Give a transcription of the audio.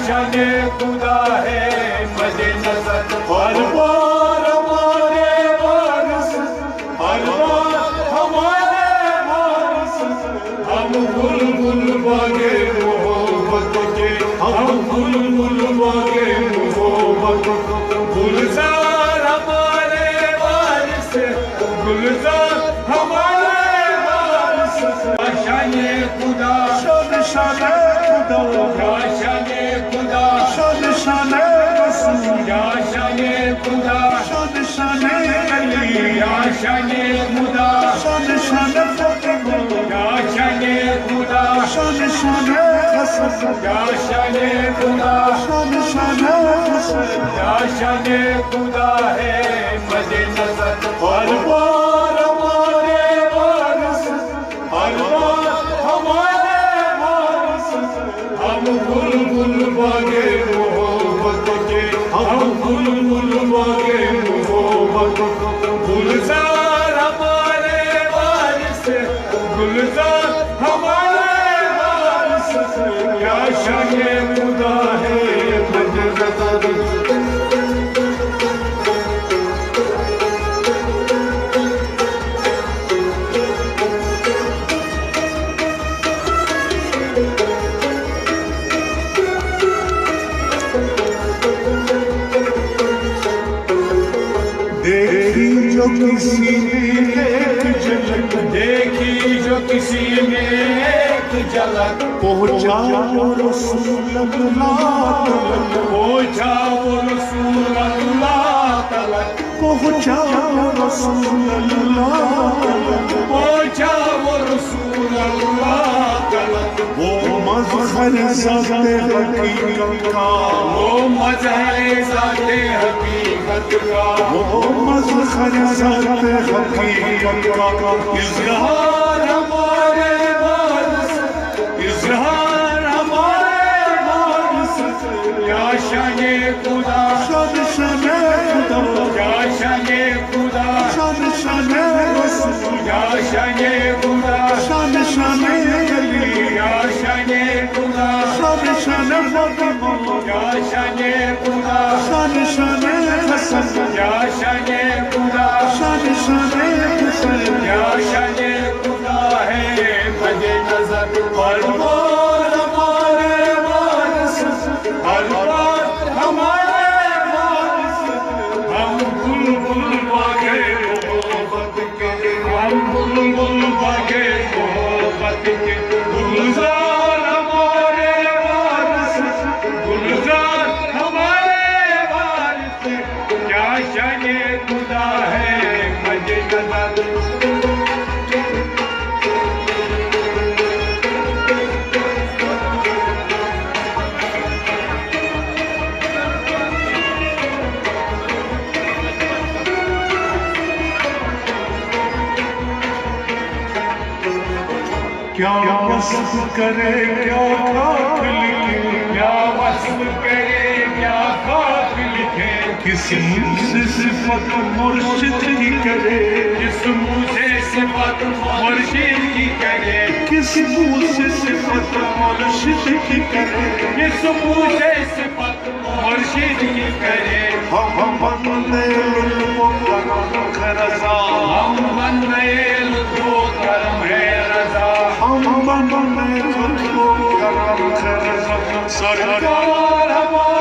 शान खुदा है मजे नजर हर बार हमारे वारिस हर बार हमारे वारिस हम बुलबुल बागे मोहब्बत के हम बुलबुल बागे मोहब्बत गुलजार हमारे वारिस गुलजार हमारे वारिस शान खुदा शान खुदा शान खुदा शान रसूल शान खुदा शान अली शान खुदा शान फातिमा शान खुदा शान हसन शान खुदा शान शान खुदा है मजे नजर हर बार हमारे वारिस हर बार हमारे वारिस हम बुलबुल बागे मोहब्बत के हम बुलबुल बागे मोहब्बत गुलजार हमारे वारिस गुलजार हमारे वारिस क्या शान खुदा है मजे नजर देखी जो किसी ने एक झलक पहुँचा वो रसूल अल्लाह तलक पहुँचा वो रसूल अल्लाह तलक पहुँचा वो रसूल अल्लाह तलक पहुँचा वो रसूल अल्लाह तलक वो मज़हर ज़ाते हकीकत का वो मज़हर ज़ाते हकीकत का वो मज़हर ज़ाते हकीकत का इज़हार हमारे वारिस इज़हार हमारे वारिस क्या शान खुदा शान खुदा क्या शान खुदा शान रसूल क्या शान खुदा शान अली क्या शान खुदा शान फातिमा क्या शान खुदा शान हसन क्या शान खुदा शान हुसैन क्या शान खुदा है मजे नजर हर बार हमारे वारिस हर बार हमारे वारिस हम बुलबुल बागे मोहब्बत के हम बुलबुल बागे मोहब्बत के गुलजार हमारे वारिस गुलजार हमारे वारिस क्या शान खुदा है मजे नजर क्या वस्फ करे क्या खाक लिखे क्या वस्फ करे क्या खाक लिखे किस मुँह से सिफत मुर्शिद की करे किस मुँह से सिफत मुर्शिद की करे किस मुँह से सिफत मुर्शिद की करे किस मुँह से सिफत मुर्शिद की करे हम बंदे लुत्फ़ो करम है रज़ा हम बंदे लुत्फ़ो करम है रज़ा हम बंदे लुत्फ़ो करम है रज़ा सरकार